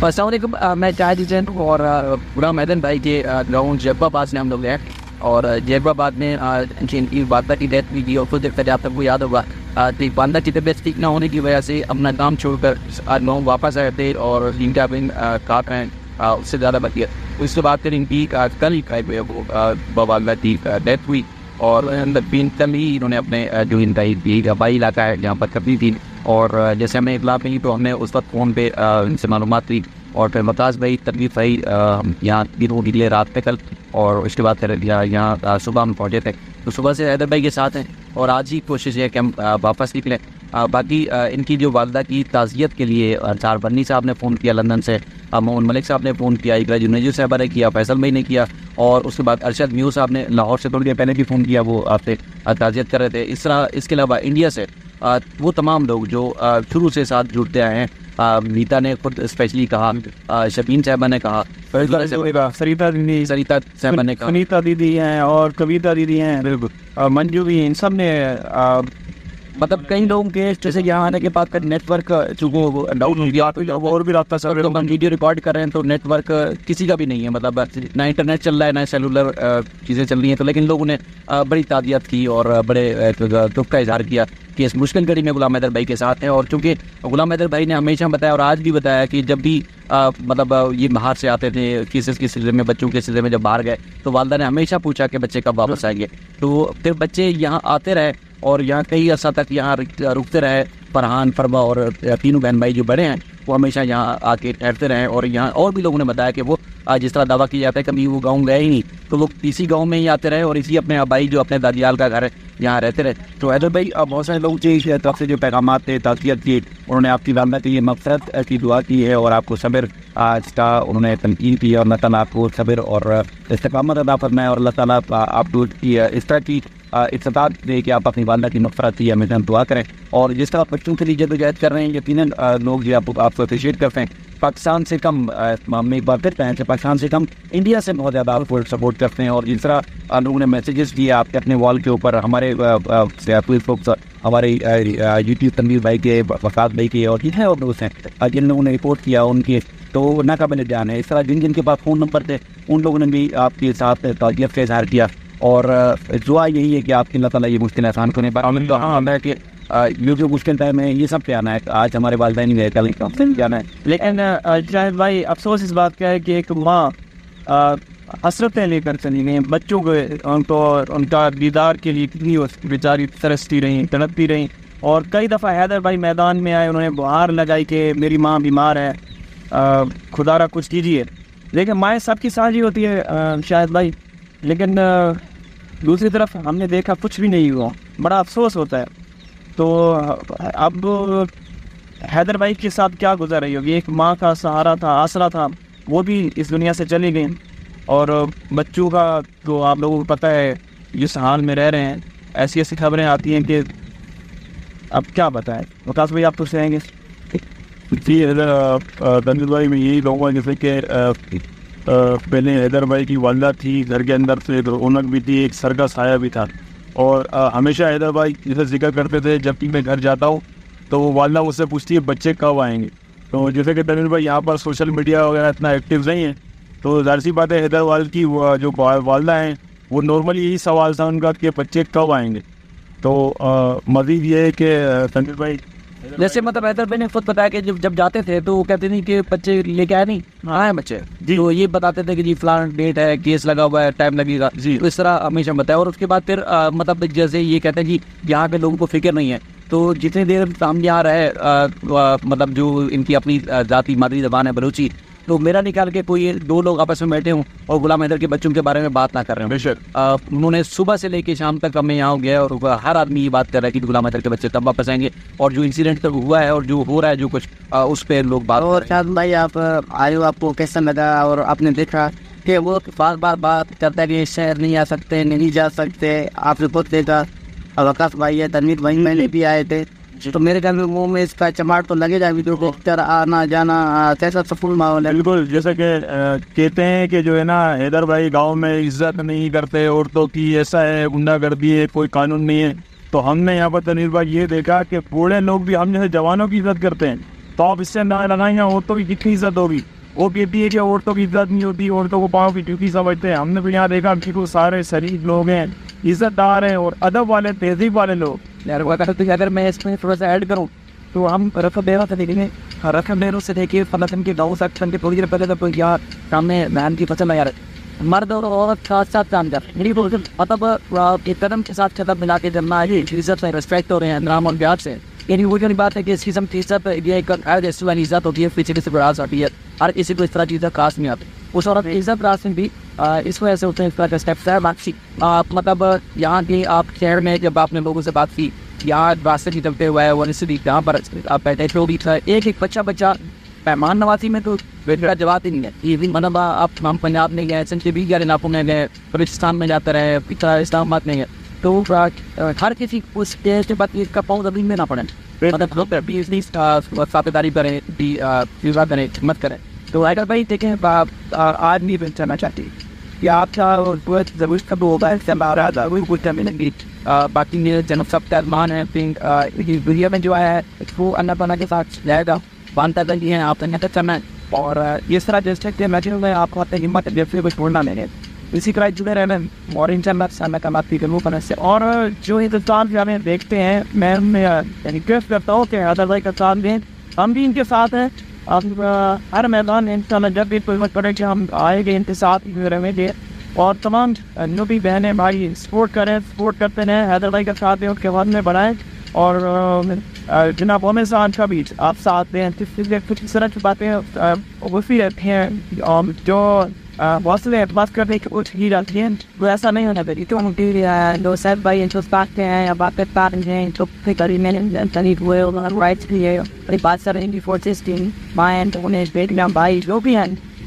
السلام علیکم. میں چاہد حسین اور غلام حیدر بھائی کے گراؤنڈ جیبر آباد سے ہم لوگ ہیں. اور جیبر آباد میں ان کی والدہ کی ڈیتھ ہوئی تھی اور خود دیکھتا آپ کو یاد ہوگا والدہ کی طبیعت ٹھیک نہ ہونے کی وجہ سے اپنا کام چھوڑ کر لوگ واپس آئے تھے اور ان کا بھی کاٹ ہیں اس سے زیادہ بچ گیا. اس کے بعد پھر ان کی کل وہ والدہ کی ڈیتھ ہوئی اور کل ہی انہوں نے اپنے جو ان کا بائی علاقہ ہے جہاں پر کبھی تھی اور جیسے ہمیں اطلاع ملی تو ہم نے اس وقت فون پہ ان سے معلومات لی اور پھر ممتاز بھائی تکلیف بھائی یہاں دنوں کے لیے رات پہ کل اور اس کے بعد پھر یہاں صبح ہم پہنچے تھے. تو صبح سے حیدر بھائی کے ساتھ ہیں اور آج ہی کوشش ہے کہ ہم واپس نکلیں. باقی ان کی جو والدہ کی تعزیت کے لیے چار بنی صاحب نے فون کیا لندن سے, محمد ملک صاحب نے فون کیا, اقرا جنیجو صاحبہ نے کیا, فیصل بھائی نے کیا اور اس کے بعد ارشد میو صاحب نے لاہور سے تھوڑی دیر پہلے بھی فون کیا, وہ آپ سے تعزیت کر رہے تھے. اس طرح اس کے علاوہ انڈیا سے وہ تمام لوگ جو شروع سے ساتھ جڑتے آئے ہیں. نیتا نے خود اسپیشلی کہا, شبین صاحبہ نے کہا, سریتا صاحبہ نے کہا, سنیتا دیدی ہیں اور کویتا دیدی ہیں, منجو بھی, ان سب نے مطلب کئی لوگوں کے جیسے یہاں آنے کے بعد کا نیٹ ورک چونکہ ڈاؤن ہو گیا اور بھی رابطہ سر ہم ویڈیو ریکارڈ کر رہے ہیں تو نیٹ ورک کسی کا بھی نہیں ہے, مطلب نہ انٹرنیٹ چل رہا ہے نہ سیلولر چیزیں چل رہی ہیں. تو لیکن لوگوں نے بڑی تعزیت کی اور بڑے دکھ کا اظہار کیا کہ اس مشکل گھڑی میں غلام حیدر بھائی کے ساتھ ہیں. اور چونکہ غلام حیدر بھائی نے ہمیشہ بتایا اور آج بھی بتایا کہ جب بھی مطلب یہ باہر سے آتے تھے کیسز کے سلسلے میں, بچوں کے سلسلے میں جب باہر گئے تو والدہ نے ہمیشہ پوچھا کہ بچے کب واپس آئیں گے. تو پھر بچے یہاں آتے رہے اور یہاں کئی عرصہ تک یہاں رکتے رہے. فرحان, فروا اور تینوں بہن بھائی جو بڑے ہیں وہ ہمیشہ یہاں آ کے ٹھہرتے رہے. اور یہاں اور بھی لوگوں نے بتایا کہ وہ جس طرح دعویٰ کیا جاتا ہے کبھی وہ گاؤں گئے ہی نہیں, تو وہ اسی گاؤں میں ہی آتے رہے اور اسی اپنے آبائی جو اپنے دادیال کا گھر ہے یہاں رہتے رہے. تو حیدر بھائی بہت سارے لوگ کی طرف سے جو پیغامات تھے تعزیت کی, انہوں نے آپ کی والدہ کی یہ مغفرت کی دعا کی ہے اور آپ کو صبر کا انہوں نے تنقید کی اور اللہ تعالیٰ آپ کو صبر اور استقامت عطا فرمائے اور اللہ تعالیٰ آپ کو اس طرح کی استطاعت دے کہ آپ اپنی والدہ کی مغفرت کی ہمیشہ دعا کریں. اور جس طرح بچوں کے لیے جدوجہد کر رہے ہیں یقیناً لوگ جو آپ کو اپریشیٹ کرتے ہیں. پاکستان سے کم, ہم ایک بار پھر کہیں کہ پاکستان سے کم انڈیا سے بہت زیادہ آپ کو سپورٹ کرتے ہیں. اور جس طرح لوگوں نے میسیجز دیے آپ کے اپنے وال کے اوپر, ہمارے ہمارے یوٹیوب تنویر بھائی کے, وفات بھائی کے اور جتنے اور دوست ہیں جن لوگوں نے رپورٹ کیا ان کے, تو ناقابل جان ہے. اس طرح جن کے پاس فون نمبر تھے ان لوگوں نے بھی آپ کے ساتھ تعزیت کا اظہار کیا اور دعا یہی ہے کہ آپ کی اللہ تعالیٰ یہ مشکل آسان کرنے پر. ہاں میں کہ یہ جو مشکل ٹائم ہے یہ سب پہ آنا ہے. آج ہمارے والدین گئے کل جانا ہے. لیکن شاہد بھائی افسوس اس بات کا ہے کہ ایک ماں حسرتیں لے کر چلی گئی, بچوں کو ان کا دیدار کے لیے کتنی بیچاری ترستی رہیں, تڑپتی رہیں. اور کئی دفعہ حیدر بھائی میدان میں آئے, انہوں نے بہار لگائی کہ میری ماں بیمار ہے, خدا را کچھ کیجیے. لیکن مائیں سب کی سانجھی ہوتی ہے شاہد بھائی, لیکن دوسری طرف ہم نے دیکھا کچھ بھی نہیں ہوا, بڑا افسوس ہوتا ہے. تو اب حیدر بھائی کے ساتھ کیا گزر رہی ہوگی, ایک ماں کا سہارا تھا, آسرا تھا, وہ بھی اس دنیا سے چلی گئی. اور بچوں کا تو آپ لوگوں کو پتہ ہے جس حال میں رہ رہے ہیں, ایسی ایسی خبریں آتی ہیں کہ اب کیا بتائیں. وکاس بھائی آپ تو کہیں گے. جی تنویر بھائی میں یہی کہوں گا جیسے کہ پہلے حیدر بھائی کی والدہ تھی, گھر کے اندر سے رونق بھی تھی, ایک سر کا سایہ بھی تھا. اور ہمیشہ حیدر بھائی جیسے ذکر کرتے تھے جب بھی میں گھر جاتا ہوں تو وہ والدہ مجھ سے پوچھتی ہے بچے کب آئیں گے. تو جیسے کہ تنویر بھائی یہاں پر سوشل میڈیا وغیرہ اتنا ایکٹیو نہیں ہے, تو ظاہر سی بات ہے حیدر والد کی جو والدہ ہیں وہ نارملی یہی سوال تھا ان کا کہ بچے کب آئیں گے. تو مزید یہ ہے کہ تنویر بھائی جیسے مطلب حیدر بھائی نے خود بتایا کہ جب جاتے تھے تو وہ کہتے نہیں کہ بچے لے کے آئے, نہیں آئے بچے جی, تو یہ بتاتے تھے کہ جی فلاں ڈیٹ ہے, کیس لگا ہوا ہے, ٹائم لگے گا جی, تو اس طرح ہمیشہ بتایا. اور اس کے بعد پھر مطلب جیسے یہ کہتے ہیں جی یہاں کے لوگوں کو فکر نہیں ہے, تو جتنی دیر ہم یہاں رہے مطلب جو ان کی اپنی ذاتی مادری زبان ہے بلوچی, تو میرا نکال کے کوئی دو لوگ آپس میں بیٹھے ہوں اور غلام حیدر کے بچوں کے بارے میں بات نہ کر رہے ہوں. بے شک انہوں نے صبح سے لے کے شام تک ہمیں یہاں گیا اور ہر آدمی یہ بات کر رہا ہے کہ غلام حیدر کے بچے تب واپس آئیں گے. اور جو انسیڈنٹ تک ہوا ہے اور جو ہو رہا ہے جو کچھ اس پہ لوگ بات. اور شاہد بھائی آپ آئے ہو, آپ کو کیسا لگا؟ اور آپ نے دیکھا کہ وہ بار بار بات کرتا ہے کہ شہر نہیں آ سکتے, نہیں جا سکتے, آپ نے خود دیکھا. وکاس بھائی ہے, تنویر بھائی میں نے بھی آئے تھے, تو میرے خیال میں منہ میں اس کا چماٹ تو لگے جائے ویڈیو کو آنا جانا کیسا سفل ماحول ہے. بالکل جیسا کہ کہتے ہیں کہ جو ہے نا حیدر بھائی گاؤں میں عزت نہیں کرتے عورتوں کی, ایسا ہے گنڈا گردی ہے, کوئی قانون نہیں ہے. تو ہم نے یہاں پر تنویر بھائی یہ دیکھا کہ بوڑھے لوگ بھی ہم جیسے جوانوں کی عزت کرتے ہیں, تو آپ اس سے نہ لگائیں گے عورتوں کی کتنی عزت ہوگی. وہ کہتی ہے کہ عورتوں کی عزت نہیں ہوتی, عورتوں کو پاؤں کی ٹوپی سمجھتے ہیں. ہم نے بھی یہاں دیکھا کہ وہ سارے شریف لوگ ہیں, عزت دار ہیں اور ادب والے, تہذیب والے لوگ. یار وہ کہتے ہیں اگر میں اس میں تھوڑا سا ایڈ کروں تو ہم رقم بیرو سے دیکھیں گے. رقم بیرو سے دیکھیے فلسطین کے 9 سیکشن کے تھوڑی دیر پہلے تو یار سامنے بہن کی فصل ہے یار, مرد اور عورت ساتھ ساتھ کام کر رہے ہیں. مطلب ایک قدم کے ساتھ قدم ملا کے جمنا ہے, عزت سے رسپیکٹ ہو رہے ہیں, احترام اور پیار سے. یعنی وہ جو بات ہے کہ اس قسم کی عزت یہ ایک جیسے والی عزت ہوتی ہے, پیچھے سے براز آتی ہے, ہر کسی کو اس طرح کی عزت خاص نہیں آتی. اس عورت عزت راز میں بھی اس وجہ سے ہوتے ہیں, اس طرح کا اسٹیپس ہے. باقی مطلب یہاں کی آپ شہر میں جب آپ نے لوگوں سے بات کی, یہاں راستے کی چلتے ہوئے وہ بھی جہاں پر آپ بیٹھے جو بھی تھا, ایک بچہ مہمان نوازی میں تو میرا جواب ہی نہیں ہے. یہ مطلب آپ ہم پنجاب میں گئے, سنچے بھی گئے, ناپور میں گئے, بلوچستان میں جاتے رہے, اسلام آباد میں گئے, تو ہر کسی اس کے بعد اس کا پاؤں زمین میں نہ پڑے, مطلب خاطرداری کریں, یوزا کریں, خدمت کریں. تو اگر بھائی دیکھیں آج نہیں پہنچانا چاہتی کہ آپ کا ضرور کب ہوگا ملیں گی. باقی میرے جنب سب ترمان ہیں دنیا میں جو ہے وہ اللہ تعالیٰ کے ساتھ جائے گا, باندھتا کر ہیں آپ نے چلنا ہے. اور اس طرح جیسے کہ میں آپ کو اپنے ہمت جیسے کو چھوڑنا نہیں, اسی طرح جڑے رہنا اور ان شاء اللہ سامنے کا بات کروں پر سے. اور جو ہندوستان سے ہمیں دیکھتے ہیں, میں ریکویسٹ کرتا ہوں کہ ادر بھائی کا ساتھ دیں, ہم بھی ان کے ساتھ ہیں. ہر میدان ان شاء اللہ جب بھی کوئی وقت پڑے کہ ہم آئے گے ان کے ساتھ رہیں گے. اور تمام جو بھی بہنیں بھائی سپورٹ کرتے ہیں, حیدر بھائی کا ساتھ دیں, اس کے بعد میں بڑھائیں. اور جناب عمر صاحب کا بھی آپ ساتھ دیں, کچھ اس طرح کی باتیں وسیع رہتی ہیں جو حوصلے بات کرنے کی کچھ ہی جاتی ہیں. وہ ایسا نہیں ہونا چاہیے. تو سیف بھائی جو باتیں ہیں یا باتیں ہیں جو کری میں نے ہوئے رائٹس بھی ہے بات کر رہے ہیں فورسز ٹیم مائنڈ انہیں بیٹیاں بھائی جو بھی ہیں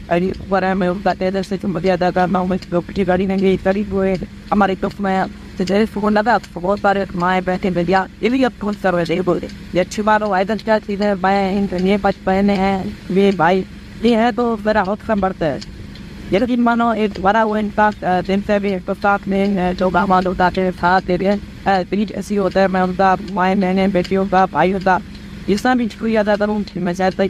میں ان کا تیزر سے شکریہ ادا کرنا ہوں. میں گاڑی نہیں گئی قریب ہوئے ہمارے گروپ میں جیسے فون لگا بہت سارے مائیں بیٹھے بھیا یہ بھی اب کون سر ویسے بولتے یہ اچھی بات ہو. آئدن کیا چیز ہے بھائی یہ بچ پہنے ہیں یہ بھائی یہ ہے تو میرا حوصلہ بڑھتا ہے. یہ یقین مانو ایک بڑا وہ ان کا دن سے بھی ایک ساتھ میں جو گامان ہوتا ہے ساتھ دے رہے بیچ ایسی ہوتا ہے. میں ان کا مائیں بہنیں بیٹیوں کا بھائی ہوتا اس طرح بھی شکریہ ادا کروں. میں چاہتا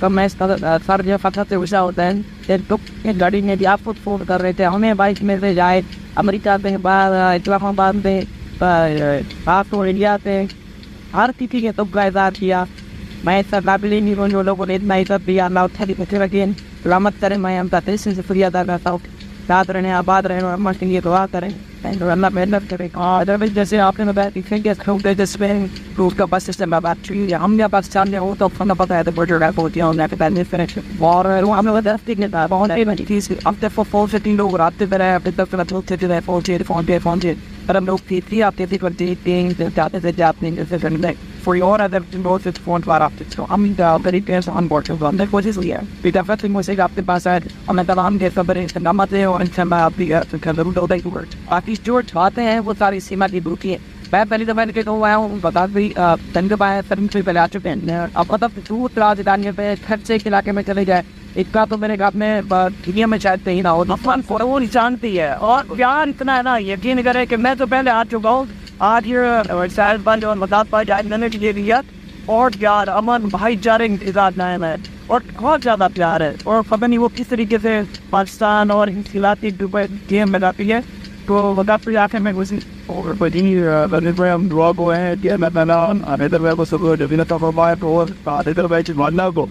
کم میں سر جو فتح سے غصہ ہوتا ہے گاڑی میں بھی آپ خود فون کر رہے تھے ہمیں بائک میں سے جائے امریکہ سے اسلام آباد سے خاص طور انڈیا سے ہر کسی کے سب کا اظہار کیا. میں اس سے قابل ہی نہیں ہوں جو لوگوں نے اتنا عزت دیا. اللہ اچھا بچے رکھیں سلامت کریں. میں ہم کا دل سے شکریہ ادا کرتا ہوں. ساتھ رہنے آباد رہنے اور ہم کے لیے دعا کریں اللہ محنت کریں. ادروائز جیسے آپ نے بتایا جس میں روٹ کا بس سسٹم ہے بات چیز ہم یا پاکستان میں ہو تو ہمیں پتہ ہے تو برجر ریپ ہوتی ہے اور ہم لوگ بہت چیز اب تک فون سے 3 لوگ رابطے پہ رہے اپنے طرف فون پہ پر ہم لوگ تھی آپ کرتے جاتے تھے اپنے جیسے for your other both it's phone for up so I'm very clear on board so that was is here we definitely must say آپ کے پاس ہے ہمیں تمام کے خبریں استعمال ہیں اور انشاءاللہ آپ بھی ضرور ہوتا ہے ورڈ باقی جو چاہتے ہیں وہ ساری سیما کی دوسری ہے. میں پہلی دفعہ کے تو آیا ہوں بتا بھی تنگ پایا سر سے پہلے آ چکے ہیں. اب مطلب دور راجدھانی پہ خرچے کے علاقے میں چلے جائے اس کا تو میرے گھر میں دنیا میں شاید کہیں نہ ہو. نفان وہ جانتی ہے اور پیار اتنا ہے نا یقین کرے کہ میں تو پہلے آ چکا ہوں. آج یہ سائز بند اور مدد پر جانے کے لیے دیا اور پیار امن بھائی چارے انتظار نائم ہے اور بہت زیادہ پیار ہے. اور پتہ نہیں وہ کس طریقے سے پاکستان اور انخلاتی دبئی گیم میں جاتی ہے تو مدد پر آخر میں گزری اور ہم دعا کو ہیں کہ میں نام ادھر میں کو سب ڈبینا تو فرمائے اور ادھر بیچ والنا کو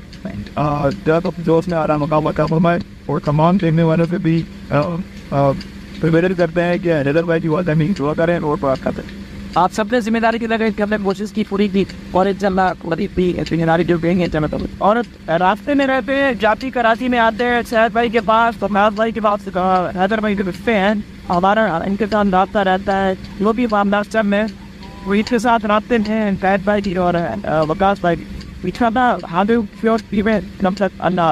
جب جوش میں آ رہا مقام کا فرمائے اور تمام دیکھنے والوں سے بھی پریویڈر کرتے ہیں کہ ادھر بیچ والنا میں دعا کریں اور بات کرتے ہیں. آپ سب نے ذمہ داری کی لگائی کہ ہم نے کوشش کی پوری کی اور ذمہ داری جو دیں گے اور راستے میں رہتے ہیں جاتی کراچی میں آتے ہیں شہد بھائی کے پاس تو محمد بھائی کے پاس حیدر بھائی کے رشتے ہیں ہمارا ان کے ساتھ رابطہ رہتا ہے جو بھی معاملات سب میں وہ اس کے ساتھ رابطے ہیں شہد بھائی کی اور وکاس بھائی کی. اللہ